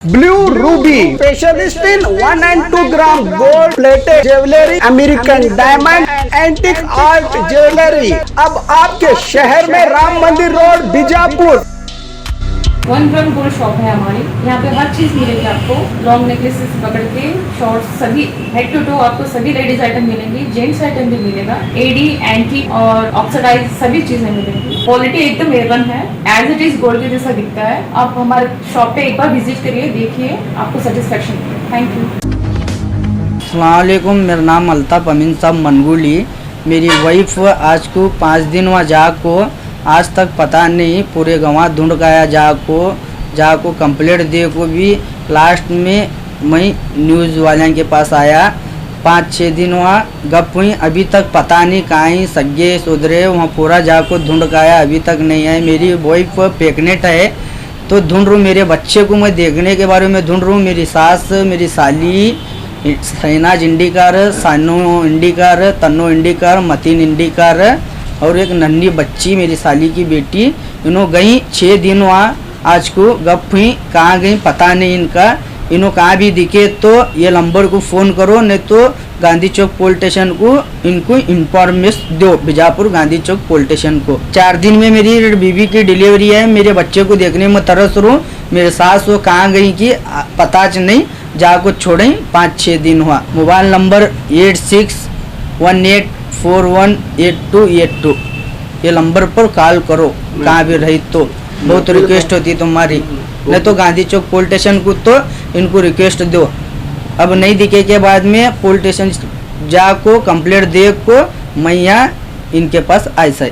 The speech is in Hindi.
Blue Ruby specialist in 1 and 2 gram gold plated jewellery, American diamond, antique art jewellery अब आपके शहर में राम मंदिर road Bijapur. 1 gram gold shop है हमारी। यहाँ पे हर चीज़ मिलेगी आपको, लॉन्ग नेकलेसेस पकड़ के शॉर्ट्स, सभी हेड टू टो आपको सभी लेडीज आइटम मिलेंगी, जेंट्स आइटम भी मिलेगा, एडी, एंटी और ऑक्सीडाइज सभी चीजें मिलेंगी। क्वालिटी एकदम A1 है, एज इट इज गोल्ड के जैसा दिखता है। आप हमारे शॉप पे एक बार विजिट करिए, देखिए, आपको सेटिस्फेक्शन मिलेगा। Thank you. अस्सलाम वालेकुम, मेरा नाम अल्ताफ अमीन साहब मनगुली। मेरी वाइफ आज को 5 दिन वहाँ जाको आज तक पता नहीं, पूरे गंवा ढूंढ गया जाको कंप्लेंट दे को भी लास्ट में मैं न्यूज़ वाले के पास आया। 5-6 दिन वहाँ गप हुई, अभी तक पता नहीं कहीं सगे सुधरे, वहाँ पूरा जाको ढूंढ गया, अभी तक नहीं आए। मेरी वाइफ प्रेग्नेंट है तो ढूंढ रहा हूँ, मेरे बच्चे को मैं देखने के बारे में ढूंढ रहा हूँ। मेरी सास, मेरी साली, शहनाज इंडिकार, सानू इंडिकार, तन्नो इंडिकार, मतीन इंडिकार और एक नन्ही बच्ची मेरी साली की बेटी, इन्हों गई 6 दिन वहाँ। आज को गप हुई, कहाँ गई पता नहीं इनका। इन्हों कहाँ भी दिखे तो ये नंबर को फ़ोन करो, नहीं तो गांधी चौक पुलिस स्टेशन को इनको इन्फॉर्मेशन दो, बीजापुर गांधी चौक पुलिस स्टेशन को। 4 दिन में मेरी बीवी की डिलीवरी है, मेरे बच्चे को देखने में तरस रू। मेरे सास वो कहाँ गई कि पता नहीं, जाको छोड़ें 5-6 दिन हुआ। मोबाइल नंबर 8618418282 ये नंबर पर कॉल करो, कहाँ भी रही तो। बहुत रिक्वेस्ट होती तुम्हारी, नहीं तो गांधी चौक पुलिस स्टेशन को तो इनको रिक्वेस्ट दो। अब नहीं दिखे के बाद में पुलिस स्टेशन जाको कंप्लेंट दे को मैं यहाँ इनके पास आए।